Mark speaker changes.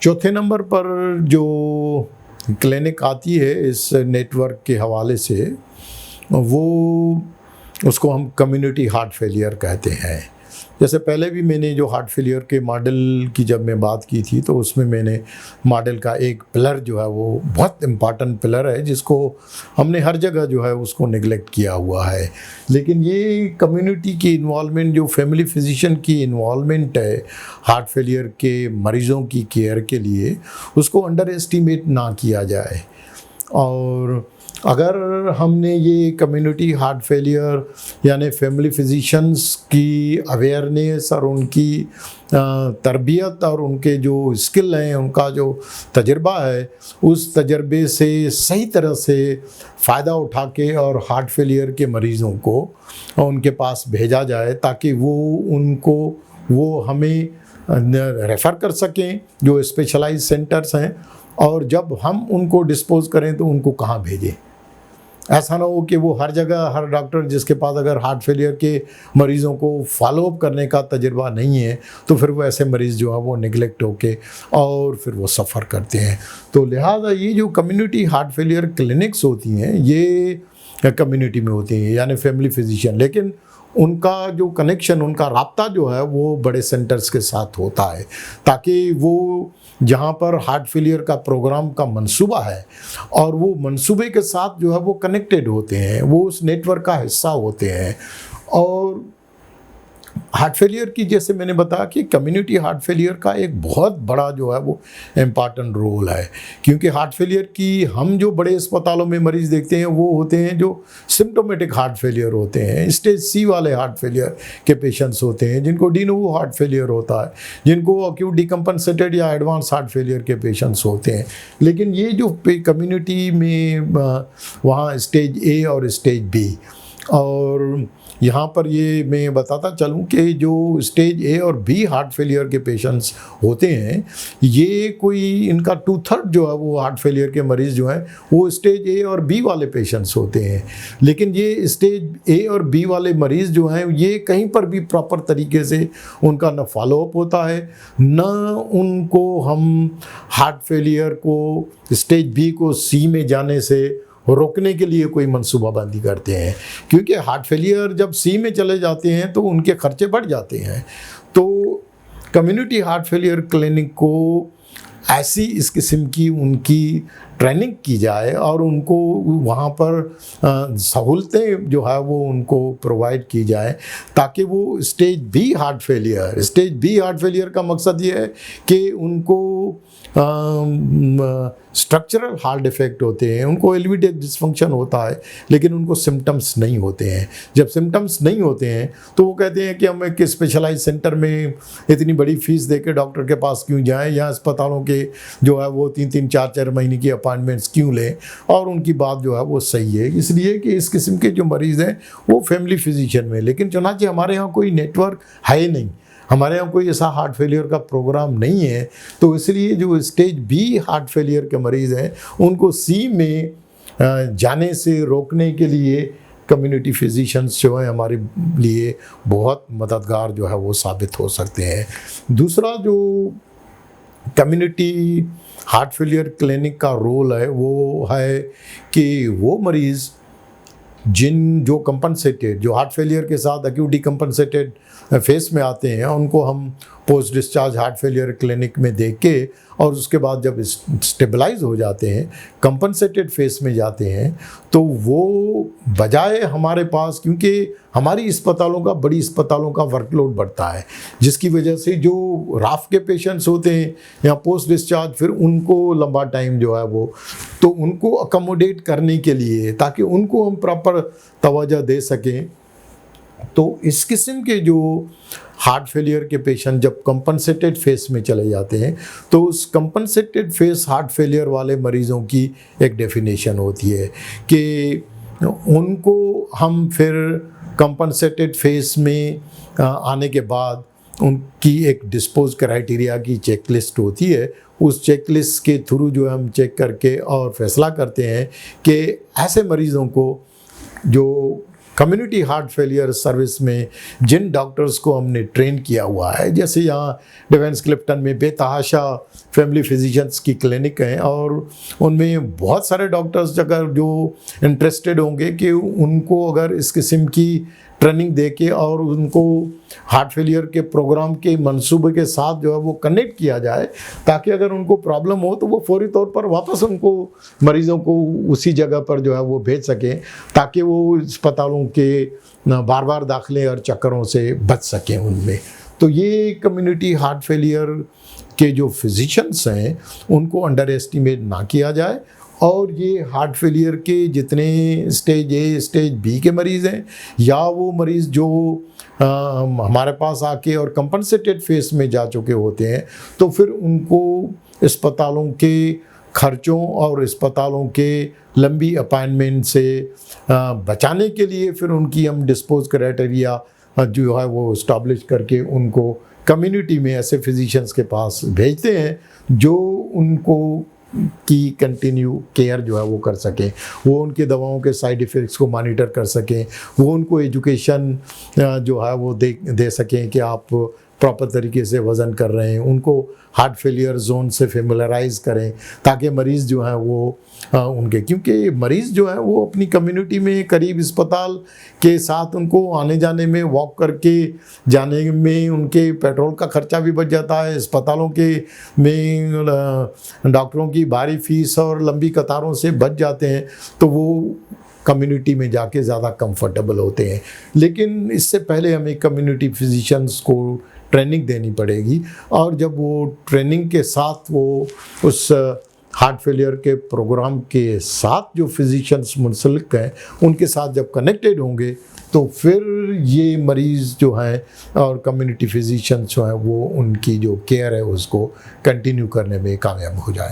Speaker 1: चौथे नंबर पर जो क्लिनिक आती है इस नेटवर्क के हवाले से, वो उसको हम कम्युनिटी हार्ट फेलियर कहते हैं। जैसे पहले भी मैंने जो हार्ट फेलियर के मॉडल की जब मैं बात की थी, तो उसमें मैंने मॉडल का एक पिलर जो है वो बहुत इम्पॉर्टेंट पिलर है, जिसको हमने हर जगह जो है उसको निगलेक्ट किया हुआ है। लेकिन ये कम्युनिटी की इन्वॉल्वमेंट, जो फैमिली फिजिशियन की इन्वॉल्वमेंट है हार्ट फेलियर के मरीज़ों की केयर के लिए, उसको अंडर एस्टिमेट ना किया जाए। और अगर हमने ये कम्युनिटी हार्ट फेलियर यानी फैमिली फिजिशियंस की अवेयरनेस और उनकी तरबियत और उनके जो स्किल हैं, उनका जो तजर्बा है, उस तजर्बे से सही तरह से फ़ायदा उठा के और हार्ट फेलियर के मरीज़ों को उनके पास भेजा जाए, ताकि वो हमें रेफ़र कर सकें जो स्पेशलाइज्ड सेंटर्स हैं, और जब हम उनको डिस्पोज़ करें तो उनको कहाँ भेजें। ऐसा ना हो कि वो हर जगह, हर डॉक्टर जिसके पास अगर हार्ट फेलियर के मरीज़ों को फॉलोअप करने का तजुर्बा नहीं है, तो फिर वो ऐसे मरीज़ जो है वो निगलेक्ट होके और फिर वो सफ़र करते हैं। तो लिहाजा ये जो कम्युनिटी हार्ट फेलियर क्लिनिक्स होती हैं, ये कम्युनिटी में होती हैं यानी फैमिली फिजिशियन, लेकिन उनका जो कनेक्शन, उनका राब्ता जो है वो बड़े सेंटर्स के साथ होता है, ताकि वो जहाँ पर हार्ट फेलियर का प्रोग्राम का मंसूबा है और वो मंसूबे के साथ जो है वो कनेक्टेड होते हैं, वो उस नेटवर्क का हिस्सा होते हैं। और हार्ट फेलियर की, जैसे मैंने बताया कि कम्युनिटी हार्ट फेलियर का एक बहुत बड़ा जो है वो इम्पॉर्टेंट रोल है, क्योंकि हार्ट फेलियर की हम जो बड़े अस्पतालों में मरीज़ देखते हैं वो होते हैं जो सिम्टोमेटिक हार्ट फेलियर होते हैं, स्टेज सी वाले हार्ट फेलियर के पेशेंट्स होते हैं, जिनको डी नोवो हार्ट फेलियर होता है, जिनको एक्यूट डिकम्पनसेटेड या एडवांस हार्ट फेलियर के पेशेंट्स होते हैं। लेकिन ये जो कम्युनिटी में वहाँ स्टेज ए और स्टेज बी, और यहाँ पर ये मैं बताता चलूँ कि जो स्टेज ए और बी हार्ट फेलियर के पेशेंट्स होते हैं, ये कोई इनका 2/3 जो है वो हार्ट फेलियर के मरीज़ जो हैं वो स्टेज ए और बी वाले पेशेंट्स होते हैं। लेकिन ये स्टेज ए और बी वाले मरीज़ जो हैं, ये कहीं पर भी प्रॉपर तरीके से उनका न फॉलोअप होता है, न उनको हम हार्ट फेलियर को स्टेज बी को सी में जाने से रोकने के लिए कोई मंसूबाबंदी करते हैं, क्योंकि हार्ट फेलियर जब सी में चले जाते हैं तो उनके खर्चे बढ़ जाते हैं। तो कम्युनिटी हार्ट फेलियर क्लिनिक को ऐसी इस किस्म की उनकी ट्रेनिंग की जाए और उनको वहाँ पर सहूलतें जो है वो उनको प्रोवाइड की जाए, ताकि वो स्टेज बी हार्ट फेलियर का मकसद ये है कि उनको स्ट्रक्चरल हार्ट डिफेक्ट होते हैं, उनको एलिवेटेड डिसफंक्शन होता है, लेकिन उनको सिम्टम्स नहीं होते हैं। जब सिम्टम्स नहीं होते हैं तो वो कहते हैं कि हम एक स्पेशलाइज्ड सेंटर में इतनी बड़ी फीस दे के डॉक्टर के पास क्यों जाएं, या अस्पतालों के जो है वो 3-3, 4-4 महीने की अपॉइंटमेंट्स क्यों लें। और उनकी बात जो है वो सही है, इसलिए कि इस किस्म के जो मरीज़ हैं वो फैमिली फिजिशियन में, लेकिन चुनांचे हमारे यहाँ कोई नेटवर्क है नहीं, हमारे यहाँ कोई ऐसा हार्ट फेलियर का प्रोग्राम नहीं है। तो इसलिए जो स्टेज बी हार्ट फेलियर के मरीज़ हैं उनको सी में जाने से रोकने के लिए कम्युनिटी फिजिशियंस जो हैं हमारे लिए बहुत मददगार जो है वो साबित हो सकते हैं। दूसरा जो कम्युनिटी हार्ट फेलियर क्लिनिक का रोल है वो है कि वो मरीज़ जो कंपनसेटेड, जो हार्ट फेलियर के साथ एक्यूट डिकम्पनसेटेड फेस में आते हैं, उनको हम post discharge heart failure clinic में देख के और उसके बाद जब स्टेबलाइज हो जाते हैं, कंपनसेटेड फेस में जाते हैं, तो वो बजाय हमारे पास, क्योंकि हमारी बड़ी अस्पतालों का वर्कलोड बढ़ता है, जिसकी वजह से जो राफ के पेशेंट्स होते हैं या पोस्ट डिस्चार्ज, फिर उनको लंबा टाइम जो है वो, तो उनको अकोमोडेट करने के लिए, ताकि उनको हम प्रॉपर तवज्जो दे सकें, तो इस किस्म के जो हार्ट फेलियर के पेशेंट जब कंपनसेटेड फेस में चले जाते हैं, तो उस कंपनसेटेड फेस हार्ट फेलियर वाले मरीज़ों की एक डेफिनेशन होती है कि उनको हम फिर कंपनसेटेड फेस में आने के बाद उनकी एक डिस्पोज क्राइटेरिया की चेकलिस्ट होती है। उस चेकलिस्ट के थ्रू जो हम चेक करके और फैसला करते हैं कि ऐसे मरीज़ों को जो कम्युनिटी हार्ट फेलियर सर्विस में जिन डॉक्टर्स को हमने ट्रेन किया हुआ है, जैसे यहाँ डिफेंस क्लिफ्टन में बेतहाशा फैमिली फिजिशियंस की क्लिनिक हैं और उनमें बहुत सारे डॉक्टर्स अगर जो इंटरेस्टेड होंगे कि उनको अगर इस किस्म की ट्रेनिंग देके और उनको हार्ट फेलियर के प्रोग्राम के मंसूबे के साथ जो है वो कनेक्ट किया जाए, ताकि अगर उनको प्रॉब्लम हो तो वो फौरी तौर पर वापस उनको मरीज़ों को उसी जगह पर जो है वो भेज सकें, ताकि वो अस्पतालों के बार बार दाखिले और चक्करों से बच सकें उनमें। तो ये कम्युनिटी हार्ट फेलियर के जो फिजिशियंस हैं उनको अंडर एस्टिमेट ना किया जाए, और ये हार्ट फेलियर के जितने स्टेज ए स्टेज बी के मरीज़ हैं या वो मरीज़ जो हमारे पास आके और कंपनसेटेड फेस में जा चुके होते हैं, तो फिर उनको अस्पतालों के खर्चों और अस्पतालों के लंबी अपॉइंटमेंट से बचाने के लिए फिर उनकी हम डिस्पोज क्राइटेरिया जो है वो इस्टेब्लिश करके उनको कम्युनिटी में ऐसे फिजिशियंस के पास भेजते हैं जो उनको की कंटिन्यू केयर जो है वो कर सकें, वो उनके दवाओं के साइड इफ़ेक्ट्स को मॉनिटर कर सकें, वो उनको एजुकेशन जो है वो दे सकें कि आप प्रॉपर तरीके से वज़न कर रहे हैं, उनको हार्ट फेलियर जोन से फेमिलराइज करें, ताकि मरीज़ जो हैं वो उनके, क्योंकि मरीज़ जो है वो अपनी कम्युनिटी में करीब अस्पताल के साथ उनको आने जाने में, वॉक करके जाने में उनके पेट्रोल का खर्चा भी बच जाता है, अस्पतालों के में डॉक्टरों की भारी फीस और लंबी कतारों से बच जाते हैं, तो वो कम्युनिटी में जाके ज़्यादा कंफर्टेबल होते हैं। लेकिन इससे पहले हमें कम्युनिटी फिजिशियंस को ट्रेनिंग देनी पड़ेगी, और जब वो ट्रेनिंग के साथ वो उस हार्ट फेलियर के प्रोग्राम के साथ जो फिजिशियंस मुंसलिक हैं उनके साथ जब कनेक्टेड होंगे, तो फिर ये मरीज़ जो हैं और कम्युनिटी फिजिशियंस जो हैं वो उनकी जो केयर है उसको कंटिन्यू करने में कामयाब हो जाएं।